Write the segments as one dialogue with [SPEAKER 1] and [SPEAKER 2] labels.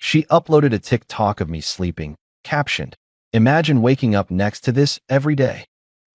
[SPEAKER 1] She uploaded a TikTok of me sleeping, captioned, "Imagine waking up next to this every day."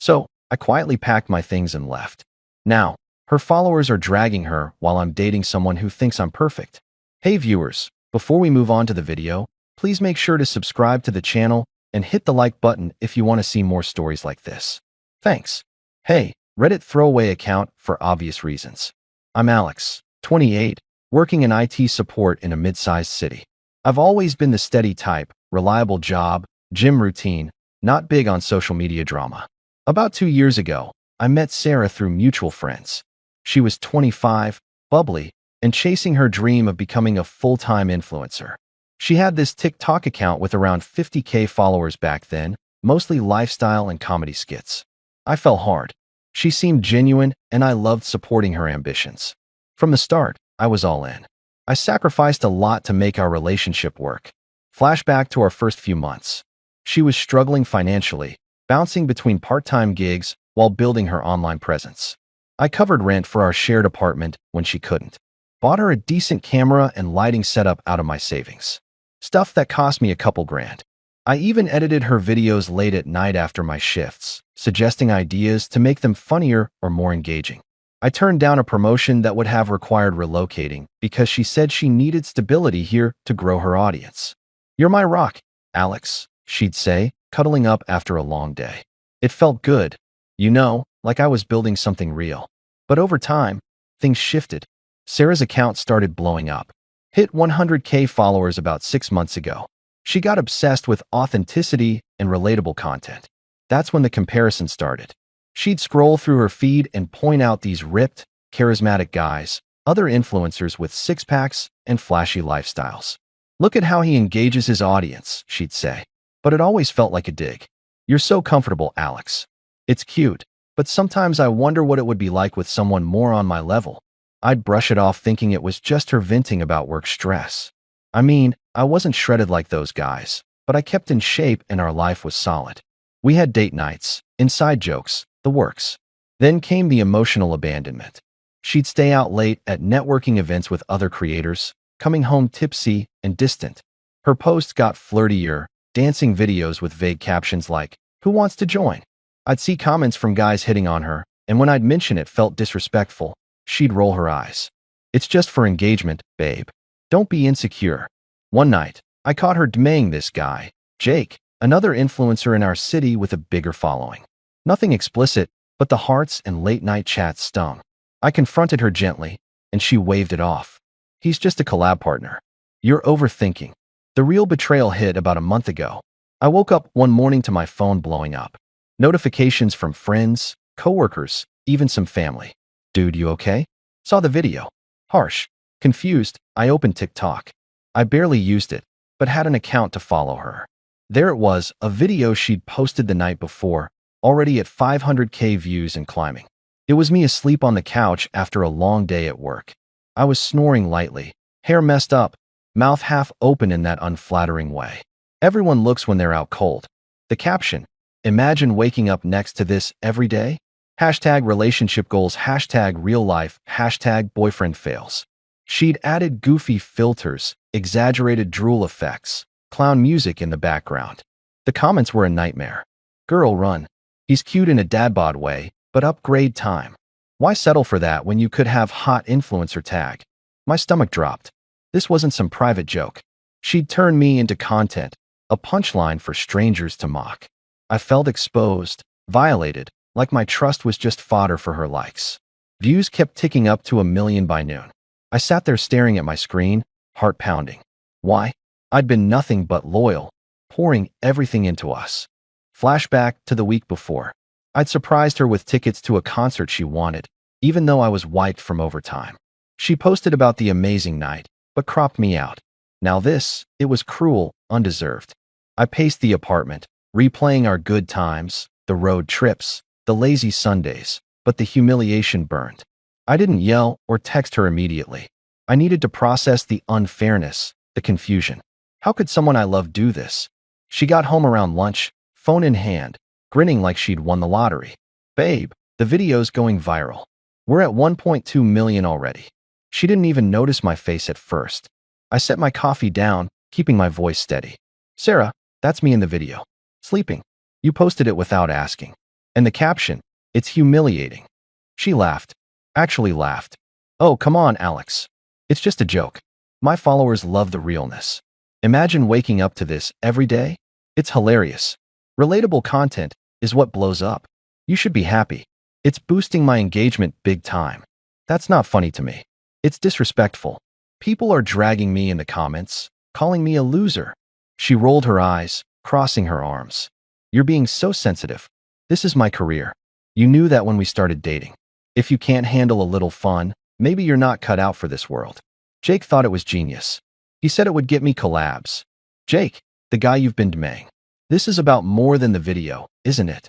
[SPEAKER 1] So, I quietly packed my things and left. Now, her followers are dragging her while I'm dating someone who thinks I'm perfect. Hey viewers, before we move on to the video, please make sure to subscribe to the channel and hit the like button if you want to see more stories like this. Thanks. Hey, Reddit throwaway account for obvious reasons. I'm Alex, 28, working in IT support in a mid-sized city. I've always been the steady type, reliable job, gym routine, not big on social media drama. About 2 years ago, I met Sarah through mutual friends. She was 25, bubbly, and chasing her dream of becoming a full-time influencer. She had this TikTok account with around 50K followers back then, mostly lifestyle and comedy skits. I fell hard. She seemed genuine, and I loved supporting her ambitions. From the start, I was all in. I sacrificed a lot to make our relationship work. Flashback to our first few months. She was struggling financially, bouncing between part-time gigs while building her online presence. I covered rent for our shared apartment when she couldn't. Bought her a decent camera and lighting setup out of my savings. Stuff that cost me a couple grand. I even edited her videos late at night after my shifts, suggesting ideas to make them funnier or more engaging. I turned down a promotion that would have required relocating because she said she needed stability here to grow her audience. "You're my rock, Alex," she'd say, cuddling up after a long day. It felt good, like I was building something real. But over time, things shifted. Sarah's account started blowing up. Hit 100K followers about 6 months ago. She got obsessed with authenticity and relatable content. That's when the comparison started. She'd scroll through her feed and point out these ripped, charismatic guys, other influencers with six-packs and flashy lifestyles. "Look at how he engages his audience," she'd say. But it always felt like a dig. "You're so comfortable, Alex." It's cute, but sometimes I wonder what it would be like with someone more on my level. I'd brush it off thinking it was just her venting about work stress. I mean, I wasn't shredded like those guys, but I kept in shape and our life was solid. We had date nights, inside jokes, the works. Then came the emotional abandonment. She'd stay out late at networking events with other creators, coming home tipsy and distant. Her posts got flirtier, dancing videos with vague captions like, "Who wants to join?" I'd see comments from guys hitting on her, and when I'd mention it felt disrespectful, she'd roll her eyes. "It's just for engagement, babe. Don't be insecure." One night, I caught her DMing this guy, Jake, another influencer in our city with a bigger following. Nothing explicit, but the hearts and late-night chats stung. I confronted her gently, and she waved it off. "He's just a collab partner. You're overthinking." The real betrayal hit about a month ago. I woke up one morning to my phone blowing up. Notifications from friends, coworkers, even some family. "Dude, you okay?" Saw the video. Harsh. Confused, I opened TikTok. I barely used it, but had an account to follow her. There it was, a video she'd posted the night before, already at 500K views and climbing. It was me asleep on the couch after a long day at work. I was snoring lightly, hair messed up, mouth half open in that unflattering way. Everyone looks when they're out cold. The caption, "Imagine waking up next to this every day?" Hashtag relationship goals, hashtag real life, hashtag boyfriend fails. She'd added goofy filters, exaggerated drool effects, clown music in the background. The comments were a nightmare. "Girl, run. He's cute in a dad bod way, but upgrade time. Why settle for that when you could have hot influencer tag?" My stomach dropped. This wasn't some private joke. She'd turned me into content, a punchline for strangers to mock. I felt exposed, violated, like my trust was just fodder for her likes. Views kept ticking up to 1 million by noon. I sat there staring at my screen, heart pounding. Why? I'd been nothing but loyal, pouring everything into us. Flashback to the week before. I'd surprised her with tickets to a concert she wanted, even though I was wiped from overtime. She posted about the amazing night, but cropped me out. Now this, it was cruel, undeserved. I paced the apartment, replaying our good times, the road trips, the lazy Sundays, but the humiliation burned. I didn't yell or text her immediately. I needed to process the unfairness, the confusion. How could someone I loved do this? She got home around lunch, phone in hand, grinning like she'd won the lottery. "Babe, the video's going viral. We're at 1.2 million already." She didn't even notice my face at first. I set my coffee down, keeping my voice steady. Sarah, that's me in the video. Sleeping. You posted it without asking. And the caption, it's humiliating. She laughed. Actually laughed. Oh, come on, Alex. It's just a joke. My followers love the realness. Imagine waking up to this every day. It's hilarious. Relatable content is what blows up. You should be happy. It's boosting my engagement big time. That's not funny to me. It's disrespectful. People are dragging me in the comments, calling me a loser. She rolled her eyes, crossing her arms. You're being so sensitive. This is my career. You knew that when we started dating. If you can't handle a little fun, maybe you're not cut out for this world. Jake thought it was genius. He said it would get me collabs. Jake, the guy you've been DMing. This is about more than the video, isn't it?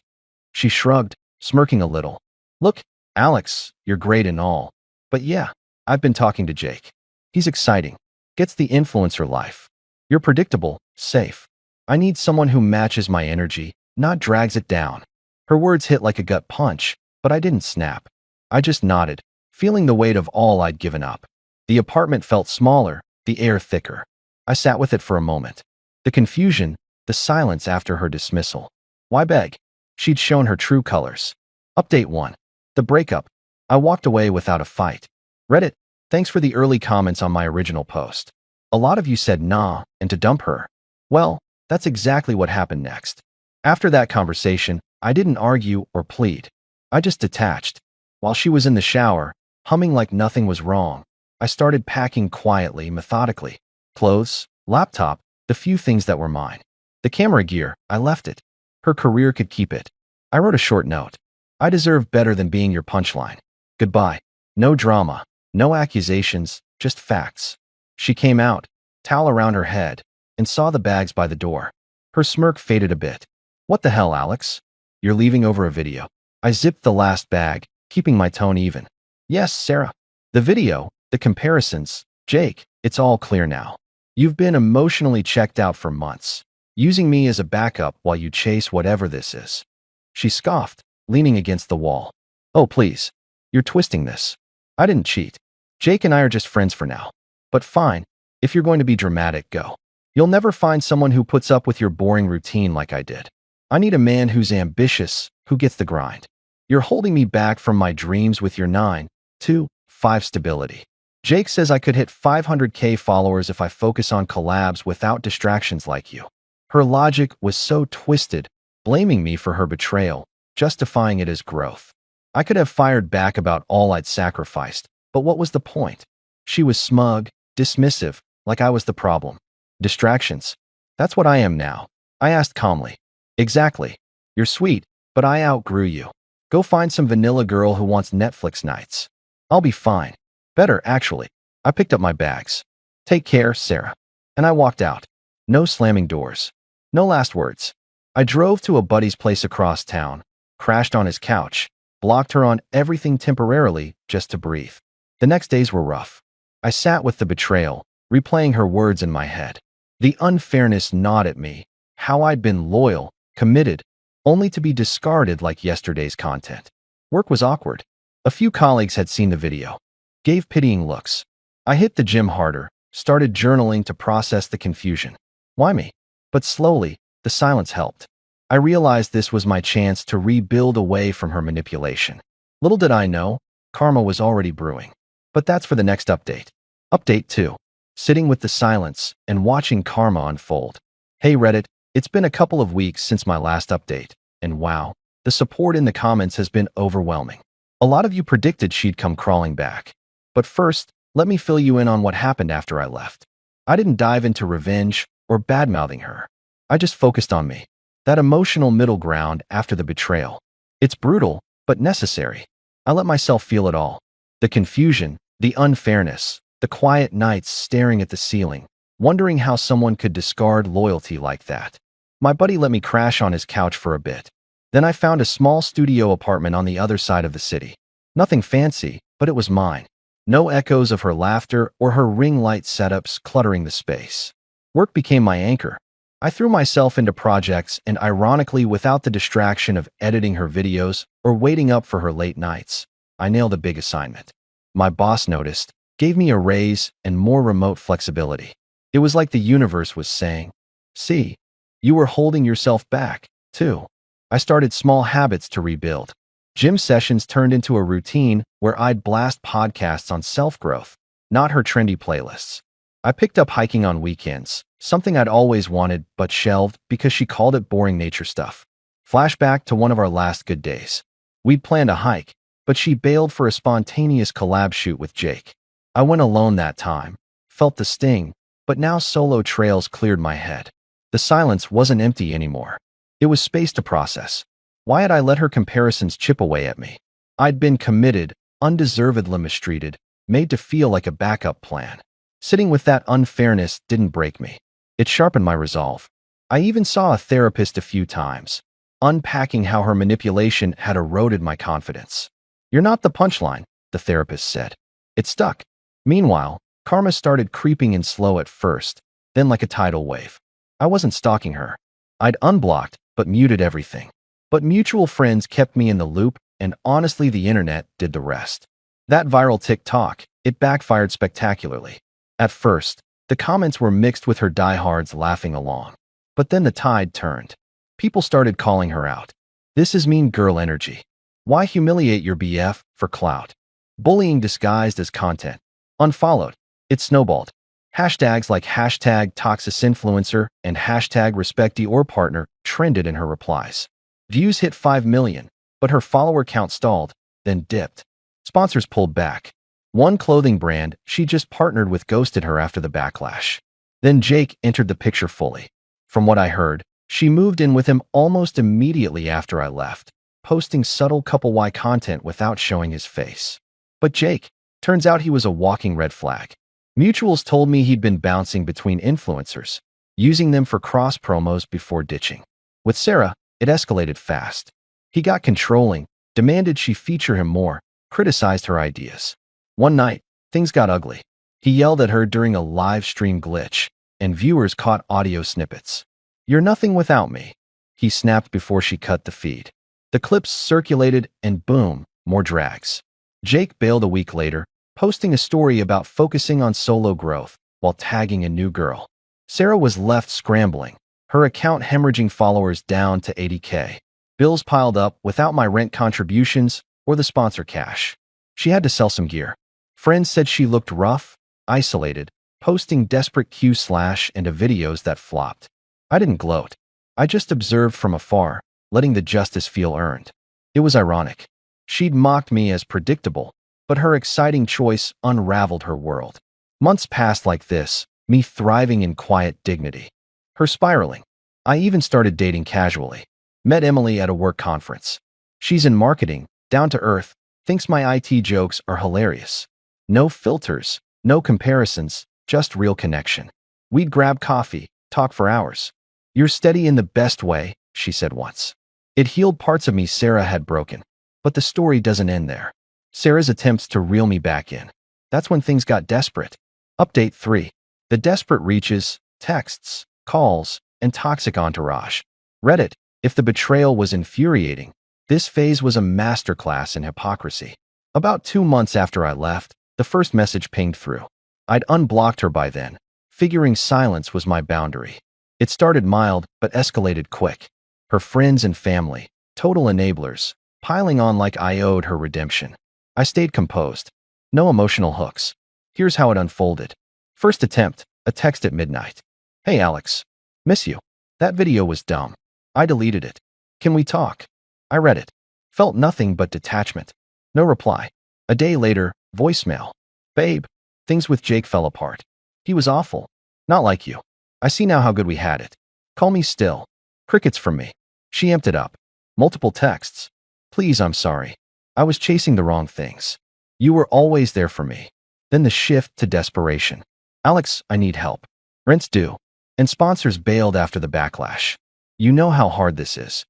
[SPEAKER 1] She shrugged, smirking a little. Look, Alex, you're great and all. But yeah, I've been talking to Jake. He's exciting. Gets the influencer life. You're predictable, safe. I need someone who matches my energy, not drags it down. Her words hit like a gut punch, but I didn't snap. I just nodded, feeling the weight of all I'd given up. The apartment felt smaller, the air thicker. I sat with it for a moment. The confusion, the silence after her dismissal. Why beg? She'd shown her true colors. Update 1. The breakup. I walked away without a fight. Reddit, thanks for the early comments on my original post. A lot of you said nah and to dump her. Well, that's exactly what happened next. After that conversation, I didn't argue or plead. I just detached. While she was in the shower, humming like nothing was wrong, I started packing quietly, methodically. Clothes, laptop, the few things that were mine. The camera gear, I left it. Her career could keep it. I wrote a short note. I deserve better than being your punchline. Goodbye. No drama, no accusations, just facts. She came out, towel around her head, and saw the bags by the door. Her smirk faded a bit. What the hell, Alex? You're leaving over a video. I zipped the last bag, keeping my tone even. Yes, Sarah. The video, the comparisons, Jake, it's all clear now. You've been emotionally checked out for months, using me as a backup while you chase whatever this is. She scoffed, leaning against the wall. Oh, please. You're twisting this. I didn't cheat. Jake and I are just friends for now. But fine, if you're going to be dramatic, go. You'll never find someone who puts up with your boring routine like I did. I need a man who's ambitious, who gets the grind. You're holding me back from my dreams with your 9, 2, 5 stability. Jake says I could hit 500K followers if I focus on collabs without distractions like you. Her logic was so twisted, blaming me for her betrayal, justifying it as growth. I could have fired back about all I'd sacrificed, but what was the point? She was smug, dismissive, like I was the problem. Distractions. That's what I am now. I asked calmly. Exactly. You're sweet, but I outgrew you. Go find some vanilla girl who wants Netflix nights. I'll be fine. Better, actually. I picked up my bags. Take care, Sarah. And I walked out. No slamming doors. No last words. I drove to a buddy's place across town, crashed on his couch, blocked her on everything temporarily just to breathe. The next days were rough. I sat with the betrayal, replaying her words in my head. The unfairness gnawed at me, how I'd been loyal, committed, only to be discarded like yesterday's content. Work was awkward. A few colleagues had seen the video, gave pitying looks. I hit the gym harder, started journaling to process the confusion. Why me? But slowly, the silence helped. I realized this was my chance to rebuild away from her manipulation. Little did I know, karma was already brewing. But that's for the next update. Update 2. Sitting with the silence and watching karma unfold. Hey Reddit, it's been a couple of weeks since my last update, and wow, the support in the comments has been overwhelming. A lot of you predicted she'd come crawling back. But first, let me fill you in on what happened after I left. I didn't dive into revenge or bad-mouthing her. I just focused on me. That emotional middle ground after the betrayal. It's brutal, but necessary. I let myself feel it all. The confusion, the unfairness, the quiet nights staring at the ceiling, wondering how someone could discard loyalty like that. My buddy let me crash on his couch for a bit. Then I found a small studio apartment on the other side of the city. Nothing fancy, but it was mine. No echoes of her laughter or her ring light setups cluttering the space. Work became my anchor. I threw myself into projects and ironically without the distraction of editing her videos or waiting up for her late nights. I nailed a big assignment. My boss noticed, gave me a raise and more remote flexibility. It was like the universe was saying, "See, you were holding yourself back, too." I started small habits to rebuild. Gym sessions turned into a routine where I'd blast podcasts on self-growth, not her trendy playlists. I picked up hiking on weekends, something I'd always wanted but shelved because she called it boring nature stuff. Flashback to one of our last good days. We'd planned a hike, but she bailed for a spontaneous collab shoot with Jake. I went alone that time, felt the sting, but now solo trails cleared my head. The silence wasn't empty anymore. It was space to process. Why had I let her comparisons chip away at me? I'd been committed, undeservedly mistreated, made to feel like a backup plan. Sitting with that unfairness didn't break me. It sharpened my resolve. I even saw a therapist a few times, unpacking how her manipulation had eroded my confidence. "You're not the punchline," the therapist said. It stuck. Meanwhile, karma started creeping in slow at first, then like a tidal wave. I wasn't stalking her. I'd unblocked, but muted everything. But mutual friends kept me in the loop, and honestly, the internet did the rest. That viral TikTok, it backfired spectacularly. At first, the comments were mixed with her diehards laughing along. But then the tide turned. People started calling her out. "This is mean girl energy. Why humiliate your BF for clout?" Bullying disguised as content. Unfollowed. It snowballed. Hashtags like #ToxicInfluencer and #RespectYourPartner trended in her replies. Views hit 5 million, but her follower count stalled, then dipped. Sponsors pulled back. One clothing brand she just partnered with ghosted her after the backlash. Then Jake entered the picture fully. From what I heard, she moved in with him almost immediately after I left, posting subtle couple-Y content without showing his face. But Jake, turns out he was a walking red flag. Mutuals told me he'd been bouncing between influencers, using them for cross-promos before ditching. With Sarah, it escalated fast. He got controlling, demanded she feature him more, criticized her ideas. One night, things got ugly. He yelled at her during a live stream glitch, and viewers caught audio snippets. "You're nothing without me," he snapped before she cut the feed. The clips circulated, and boom, more drags. Jake bailed a week later, posting a story about focusing on solo growth while tagging a new girl. Sarah was left scrambling, her account hemorrhaging followers down to 80K. Bills piled up without my rent contributions or the sponsor cash. She had to sell some gear. Friends said she looked rough, isolated, posting desperate and a videos that flopped. I didn't gloat. I just observed from afar, letting the justice feel earned. It was ironic. She'd mocked me as predictable, but her exciting choice unraveled her world. Months passed like this, me thriving in quiet dignity. Her spiraling. I even started dating casually. Met Emily at a work conference. She's in marketing, down to earth, thinks my IT jokes are hilarious. No filters, no comparisons, just real connection. We'd grab coffee, talk for hours. "You're steady in the best way," she said once. It healed parts of me Sarah had broken. But the story doesn't end there. Sarah's attempts to reel me back in. That's when things got desperate. Update 3. The desperate reaches, texts, calls, and toxic entourage. Reddit. If the betrayal was infuriating, this phase was a masterclass in hypocrisy. About 2 months after I left, the first message pinged through. I'd unblocked her by then, figuring silence was my boundary. It started mild, but escalated quick. Her friends and family, total enablers, piling on like I owed her redemption. I stayed composed. No emotional hooks. Here's how it unfolded. First attempt, a text at midnight. "Hey Alex, miss you. That video was dumb. I deleted it. Can we talk?" I read it. Felt nothing but detachment. No reply. A day later, voicemail. "Babe, things with Jake fell apart. He was awful. Not like you. I see now how good we had it. Call me still." Crickets from me. She amped it up. Multiple texts. "Please, I'm sorry. I was chasing the wrong things. You were always there for me." Then the shift to desperation. "Alex, I need help. Rent's due." And sponsors bailed after the backlash. You know how hard this is.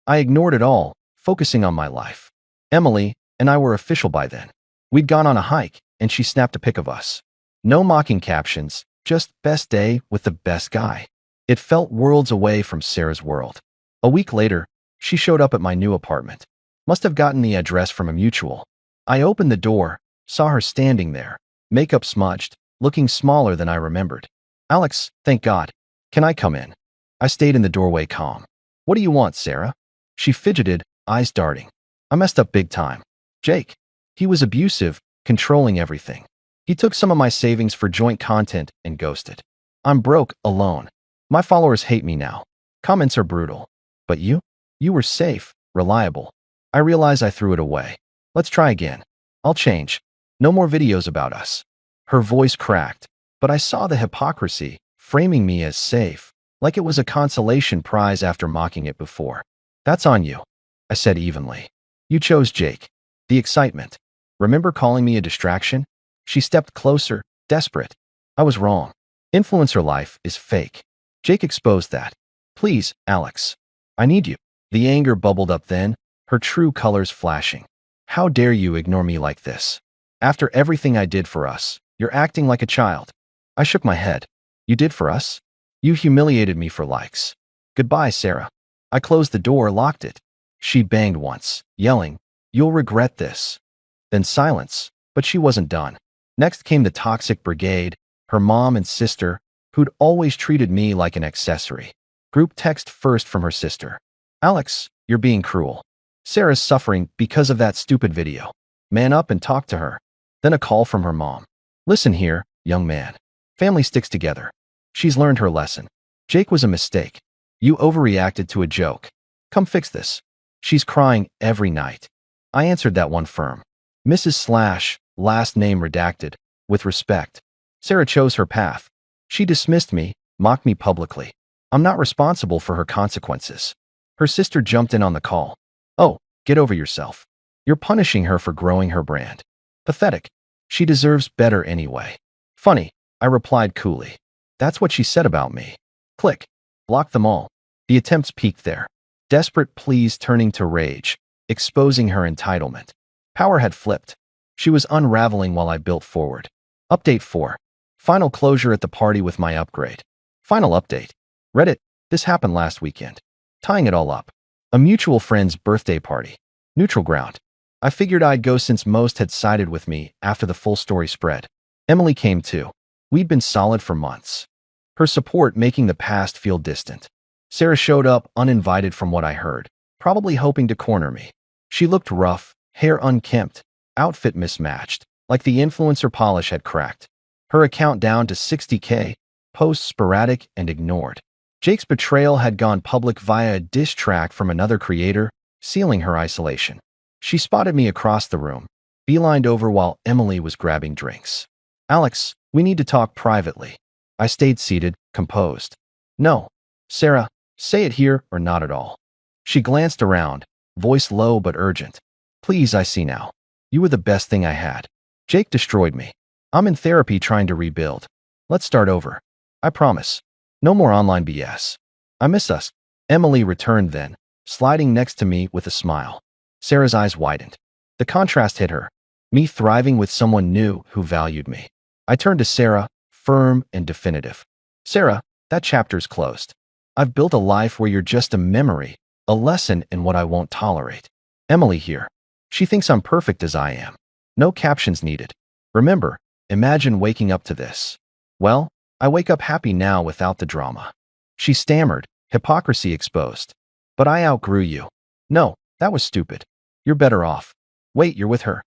[SPEAKER 1] I ignored it all, focusing on my life. Emily and I were official by then. We'd gone on a hike, and she snapped a pic of us. No mocking captions, just best day with the best guy. It felt worlds away from Sarah's world. A week later, she showed up at my new apartment. Must have gotten the address from a mutual. I opened the door, saw her standing there, makeup smudged, looking smaller than I remembered. Alex, thank God. Can I come in? I stayed in the doorway calm. What do you want, Sarah? She fidgeted, eyes darting. I messed up big time. Jake. He was abusive, controlling everything. He took some of my savings for joint content and ghosted. I'm broke, alone. My followers hate me now. Comments are brutal. But you? You were safe, reliable. I realize I threw it away. Let's try again. I'll change. No more videos about us. Her voice cracked, but I saw the hypocrisy, framing me as safe, like it was a consolation prize after mocking it before. That's on you, I said evenly. You chose Jake. The excitement. Remember calling me a distraction? She stepped closer, desperate. I was wrong. Influencer life is fake. Jake exposed that. Please, Alex. I need you. The anger bubbled up then, her true colors flashing. How dare you ignore me like this? After everything I did for us, you're acting like a child. I shook my head. You did for us? You humiliated me for likes. Goodbye, Sarah. I closed the door, locked it. She banged once, yelling, You'll regret this. Then silence, but she wasn't done. Next came the toxic brigade, her mom and sister, who'd always treated me like an accessory. Group text first from her sister. Alex, you're being cruel. Sarah's suffering because of that stupid video. Man up and talk to her. Then a call from her mom. Listen here, young man. Family sticks together. She's learned her lesson. Jake was a mistake. You overreacted to a joke. Come fix this. She's crying every night. I answered that one firm. Mrs. Slash, last name redacted, with respect. Sarah chose her path. She dismissed me, mocked me publicly. I'm not responsible for her consequences. Her sister jumped in on the call. Oh, get over yourself. You're punishing her for growing her brand. Pathetic. She deserves better anyway. Funny, I replied coolly. That's what she said about me. Click. Block them all. The attempts peaked there. Desperate pleas turning to rage, exposing her entitlement. Power had flipped. She was unraveling while I built forward. Update 4. Final closure at the party with my upgrade. Final update. Reddit, this happened last weekend. Tying it all up. A mutual friend's birthday party. Neutral ground. I figured I'd go since most had sided with me after the full story spread. Emily came too. We'd been solid for months. Her support making the past feel distant. Sarah showed up uninvited from what I heard, probably hoping to corner me. She looked rough, hair unkempt, outfit mismatched, like the influencer polish had cracked. Her account down to 60K, posts sporadic and ignored. Jake's betrayal had gone public via a diss track from another creator, sealing her isolation. She spotted me across the room, beelined over while Emily was grabbing drinks. Alex, we need to talk privately. I stayed seated, composed. No. Sarah, say it here or not at all. She glanced around, voice low but urgent. Please, I see now. You were the best thing I had. Jake destroyed me. I'm in therapy trying to rebuild. Let's start over. I promise. No more online BS. I miss us. Emily returned then, sliding next to me with a smile. Sarah's eyes widened. The contrast hit her. Me thriving with someone new who valued me. I turned to Sarah, firm and definitive. Sarah, that chapter's closed. I've built a life where you're just a memory, a lesson in what I won't tolerate. Emily here. She thinks I'm perfect as I am. No captions needed. Remember, imagine waking up to this. Well, I wake up happy now without the drama. She stammered, hypocrisy exposed. But I outgrew you. No, that was stupid. You're better off. Wait, you're with her?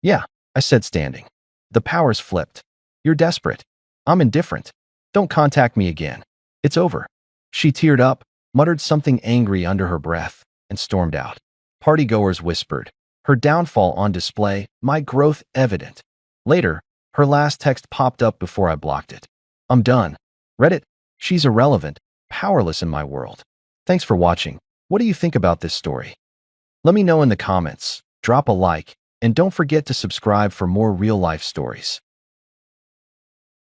[SPEAKER 1] Yeah, I said standing. The powers flipped. You're desperate. I'm indifferent. Don't contact me again. It's over. She teared up, muttered something angry under her breath, and stormed out. Partygoers whispered. Her downfall on display, my growth evident. Later, her last text popped up before I blocked it. I'm done. Reddit, she's irrelevant, powerless in my world. Thanks for watching. What do you think about this story? Let me know in the comments, drop a like, and don't forget to subscribe for more real-life stories.